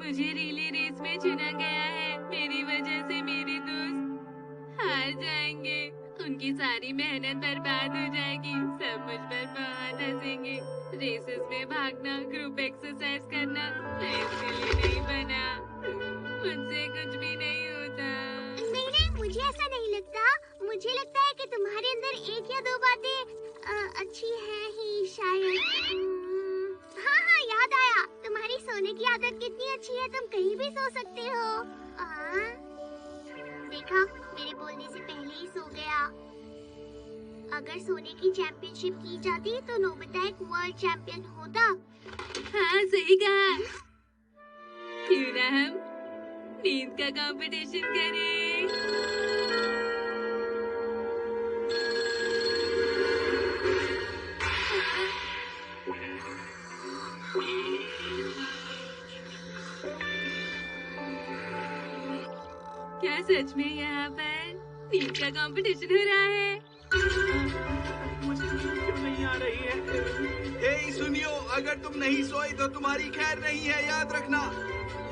मुझे relay race में चुना गया है। मेरी वजह से मेरे दोस्त हार जाएंगे। उनकी सारी मेहनत बर्बाद हो जाएगी। सब मुझ पर बहुत हंसेंगे। रेसेस में भागना, ग्रुप एक्सरसाइज करना मैं इसके लिए नहीं बना। मुझसे कुछ भी नहीं होता। नहीं, मुझे ऐसा नहीं लगता। मुझे लगता है कि तुम्हारे अंदर एक या दो बातें अच्छी है ही शायद। हाँ, याद आया। तुम्हारी सोने की आदत कितनी अच्छी है। तुम कहीं भी सो सकते हो। देखा, मेरे बोलने से पहले ही सो गया। अगर सोने की चैंपियनशिप की जाती तो नोबिता एक वर्ल्ड चैंपियन होता। हाँ, सही कहा। क्यों ना हम नींद का कंपटीशन करें। क्या सच में यहाँ पर नींद का कंपटीशन हो रहा है? मुझे नींद क्यों नहीं आ रही है? ए सुनियो, अगर तुम नहीं सोई तो तुम्हारी खैर नहीं है, याद रखना।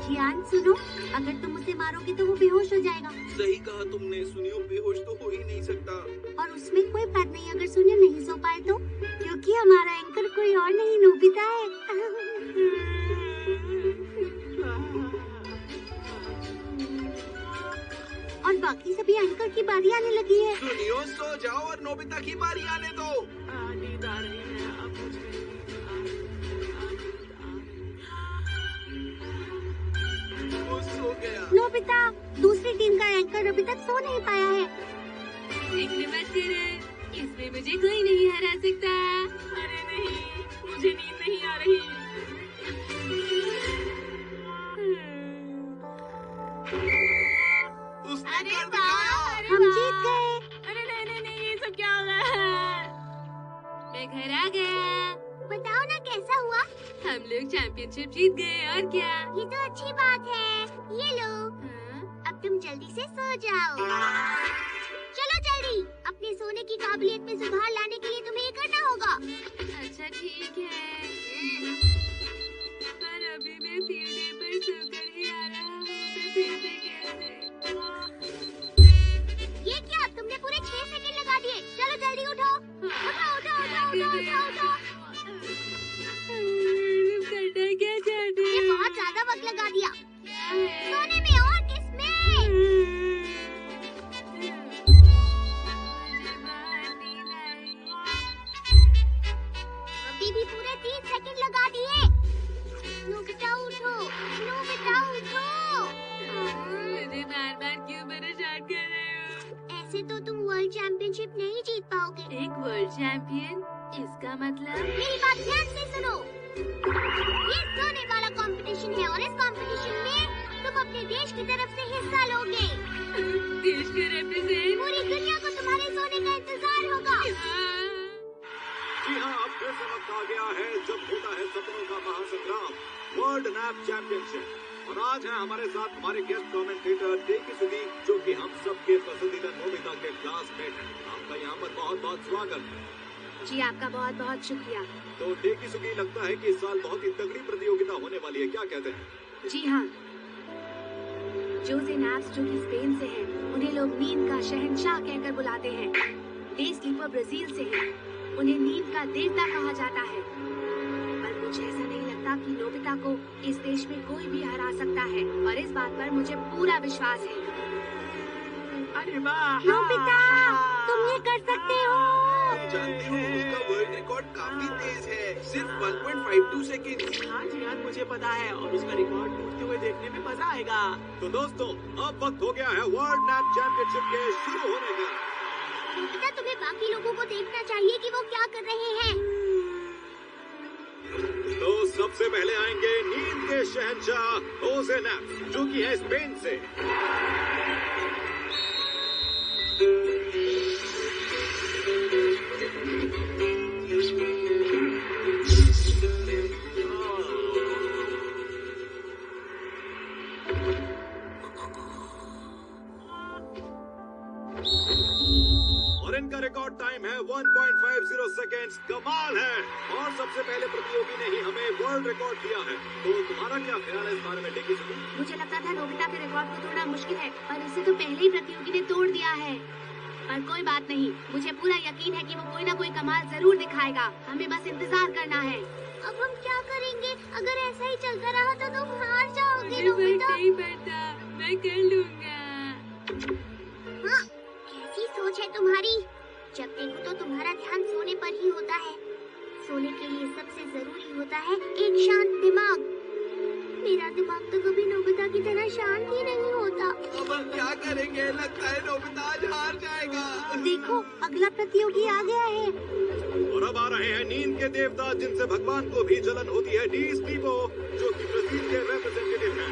जियान सुनो, अगर तुम उसे मारोगे तो वो बेहोश हो जाएगा। सही कहा तुमने, सुनियो बेहोश तो हो ही नहीं सकता। और उसमें कोई बात नहीं अगर सुनियो नहीं सो पाए तो, क्योंकि हमारा एंकर कोई और नहीं नोबिता है। और बाकी सभी एंकर की बारी आने लगी है। सुनियो, सो जाओ और नोबिता की बारी आने दो। नींद आ रही है अब मुझे। वो सो गया। नोबिता, दूसरी टीम का एंकर अभी तक सो नहीं पाया है। फिक्र मत करो, इसमें मुझे कोई नहीं हरा सकता। अरे नहीं, मुझे नींद नहीं आ रही। उसने अरे कर वाह, दिखाया। अरे हम वाह। जीत गए। अरे नहीं, ये सब क्या हो रहा है? मैं घर आ गया। बताओ ना कैसा हुआ? हम लोग चैंपियनशिप जीत गए, और क्या? ये तो अच्छी बात है। ये लो, हाँ? अब तुम जल्दी से सो जाओ। चलो जल्दी, अपने सोने की काबिलियत में सुधार लाने के लिए तुम्हें ये करना होगा। अच्छा ठीक है, पर अभी मैं फील्ड डे पर सोकर ही आ रहा हूँ। मैं फिर से कैसे? ये क्या, तुमने पूरे 6 सेकंड लगा दिए। चलो जल्दी उठो। उठो। करना क्या चाहते ये हो? बहुत ज्यादा वक्त लगा दिया। क्या है? सोने में और किसमें? मुझे बहुत नींद आई। अभी भी पूरे 3 सेकंड लगा दिए। नोबिता उठो। मुझे बार-बार क्यों परेशान कर रहे हो? ऐसे तो तुम वर्ल्ड चैंपियनशिप नहीं जीत पाओगे। एक वर्ल्ड चैंपियन? इसका मतलब? मेरी बात ध्यान से सुनो। ये सोने वाला कंपटीशन है और इस कंपटीशन में तुम अपने देश की तरफ से हिस्सा लोगे। देश का रिप्रेजेंट? पूरी दुनिया को तुम्हारे सोने का इंतजार होगा। जी हाँ, अब फिर से वक्त आ गया है जब होता है सपनों का महासंग्राम, वर्ल्ड नैप चैंपियनशिप। और आज है हमारे साथ हमारे गेस्ट कमेंटेटर टेकिसुगी, जो कि हम सबके पसंदीदा नोबिता के क्लासमेट हैं। आपका यहाँ पर बहुत बहुत स्वागत है। जी आपका बहुत बहुत शुक्रिया। तो टेकिसुगी, लगता है कि इस साल बहुत ही तगड़ी प्रतियोगिता होने वाली है, क्या कहते हैं? जी हाँ, जोसे नाप्स जो कि स्पेन से हैं, उन्हें लोग नींद का शहंशाह कहकर बुलाते हैं। डे स्लीपर ब्राजील से हैं, उन्हें नींद का देवता कहा जाता है। पर मुझे ऐसा नहीं लगता कि नोबिता को इस देश में कोई भी हरा सकता है, और इस बात पर मुझे पूरा विश्वास है। अरे वाह, नोबिता, तुम ये कर सकते हो। जानती हो, उसका वर्ल्ड रिकॉर्ड काफी तेज है, सिर्फ 1.52 सेकंड। हाँ जी हाँ, मुझे पता है और उसका रिकॉर्ड टूटते हुए देखने में मजा आएगा। तो दोस्तों, अब वक्त हो गया है वर्ल्ड नैप चैंपियनशिप के शुरू होने का। नोबिता, तुम्हें बाकी लोगों को देखना चाहिए कि वो क्या कर रहे हैं। तो सबसे पहले आएंगे नींद के शहंशाह जोसे नाप्स, जो कि है स्पेन से। और इनका रिकॉर्ड टाइम है 1.50 सेकेंड्स कमाल है। और सबसे पहले प्रतियोगी ने ही हमें वर्ल्ड रिकॉर्ड दिया है। तो तुम्हारा क्या ख्याल है इस बारे में डिकी सुगी? मुझे लगता था नोबिता के रिकॉर्ड को तोड़ना मुश्किल है, पर इसे तो पहले ही प्रतियोगी ने तोड़ दिया है। पर कोई बात नहीं, मुझे पूरा यकीन है कि वो कोई ना कोई कमाल जरूर दिखाएगा। हमें बस इंतजार करना है। अब हम क्या करेंगे? अगर ऐसा ही चलता रहा तो तुम हार जाओगे मुझे फर्क नोबिता। नहीं पड़ता, मैं कर लूंगा। हाँ, कैसी सोच है तुम्हारी? जब देखो तो तुम्हारा ध्यान सोने पर ही होता है। सोने के लिए सबसे जरूरी होता है एक शांत दिमाग। मेरा दिमाग तो कभी नोबिता की तरह शांत ही नहीं होता। अब हम क्या करेंगे? लगता है नोबिता आज हार जाएगा। देखो, अगला प्रतियोगी आ गया है। और अब आ रहे हैं नींद के देवता, जिनसे भगवान को भी जलन होती है, डी स्टीवो, जो कि ब्राजील के रिप्रेजेंटेटिव हैं।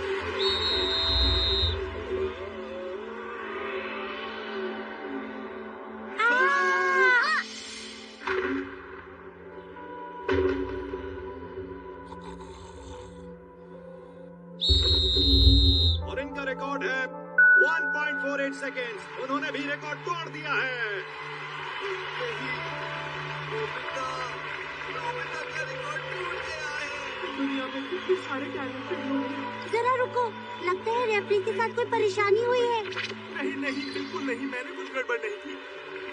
और इनका रिकॉर्ड है 1.48 सेकेंड्स। उन्होंने भी रिकॉर्ड तोड़ दिया है। नोबिता का रिकॉर्ड टूट गया है। दुनिया में कितने सारे टैलेंटेड लोग हैं। जरा रुको, लगता है रेफरी के साथ कोई परेशानी हुई है। नहीं नहीं, बिल्कुल नहीं, मैंने कुछ गड़बड़ नहीं की।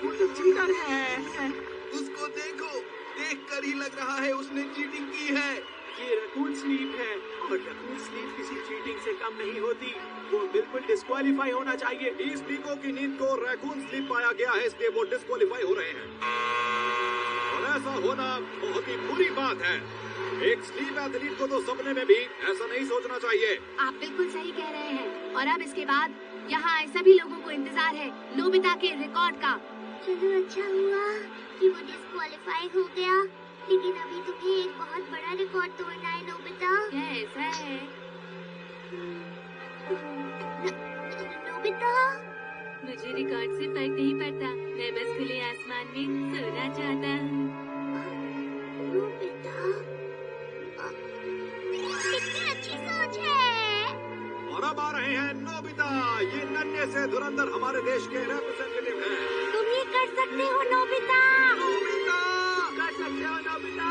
वो तो चीटर है। उसको देखो, देखकर ही लग रहा है उसने चीटिंग की है। ये रकून स्लीप है, और रकून स्लीप किसी चीटिंग से कम नहीं होती। वो बिल्कुल डिस्क्वालीफाई होना चाहिए। डी स्टीवो की नींद को रैकून स्लीप पाया गया है, इसलिए वो डिस्क्वालीफाई हो रहे हैं। और ऐसा होना बहुत ही बुरी बात है। एक स्लीप एथलीट को तो सपने में भी ऐसा नहीं सोचना चाहिए। आप बिल्कुल सही कह रहे हैं। और अब इसके बाद यहाँ आए सभी लोगों को इंतजार है नोबिता के रिकॉर्ड का। चलो, अच्छा हुआ कि वो डिस्क्वालीफाई हो गया। लेकिन अभी तुम्हें एक बहुत बड़ा रिकॉर्ड तोड़ना है नोबिता। क्या ऐसा है? नोबिता, मुझे रिकॉर्ड से फर्क नहीं पड़ता, मैं बस खुले आसमान में सोना चाहता हूँ। नोबिता, कितनी अच्छी सोच है। और अब आ रहे हैं नोबिता। ये नन्हे से धुरंधर हमारे देश के रिप्रेजेंटेटिव हैं। तुम ये कर सकते हो नोबिता। नोबिता कर सकते हो नोबिता।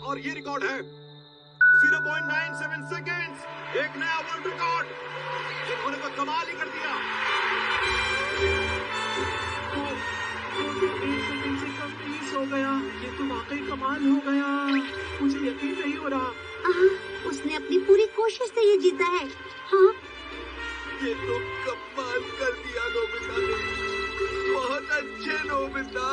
और ये रिकॉर्ड है 0.97 सेकेंड्स, एक नया वर्ल्ड रिकॉर्ड। इन्होंने तो कमाल ही कर दिया। तो 1 सेकंड से कम नहीं सो गया। ये तो वाकई कमाल हो गया। मुझे यकीन नहीं हो रहा। उसने अपनी पूरी कोशिश से ये जीता है। हाँ, ये तो कमाल कर दिया नोबिता ने। बहुत अच्छे नोबिता।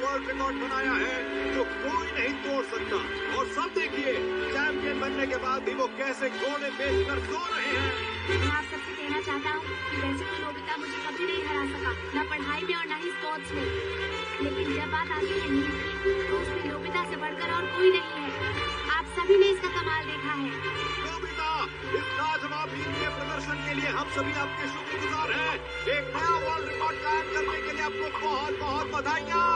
वर्ल्ड रिकॉर्ड बनाया है जो कोई नहीं तोड़ सकता। और सब देखिए, चैंपियन बनने के बाद भी वो कैसे घोड़े बेचकर सो रहे हैं। मैं आप सबसे कहना चाहता हूँ कि वैसे तो नोबिता मुझे कभी नहीं हरा सका, न पढ़ाई में और न ही स्पोर्ट्स में। लेकिन जब बात आती है नींद की, तो उसमें नोबिता से बढ़कर और कोई नहीं है। आप सभी ने इसका कमाल देखा है। नोबिता, इस लाजवाब नींद के प्रदर्शन के लिए हम सभी आपके शुक्रगुजार हैं। एक नया वर्ल्ड रिकॉर्ड कायम करने के लिए आपको बहुत बहुत बधाइयाँ।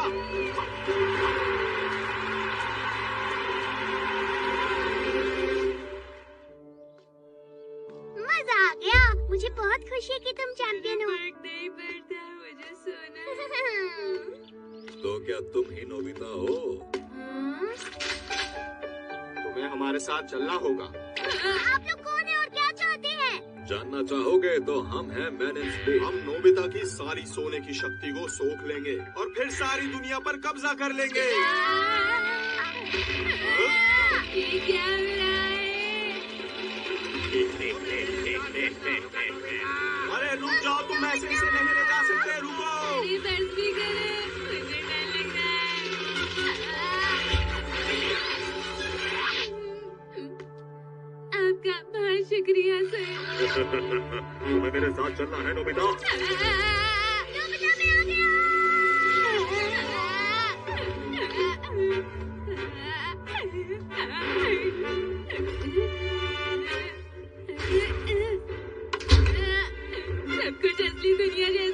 मजा आ गया। मुझे बहुत खुशी है कि तुम चैंपियन हो। फर्क नहीं पड़ता, मुझे सोना। तो क्या तुम ही नोबिता हो? तुम्हें हमारे साथ चलना होगा। आप लोग कौन है और क्या चाहते हैं? जानना चाहोगे तो हम हैं मैन इन स्पेस। हम नोबिता की सारी सोने की शक्ति को सोख लेंगे और फिर सारी दुनिया पर कब्जा कर लेंगे। ये क्या हो रहा है? अरे रुक जाओ, तुम ऐसे इसे नहीं ले जा सकते, रुको। मेरी दर्द भी करे, मुझे डर लगता है। आपका बहुत शुक्रिया सर। तुम्हें मेरे साथ चलना है नोबिता। नोबिता मैं आ गया। सब कुछ असली दुनिया जैसा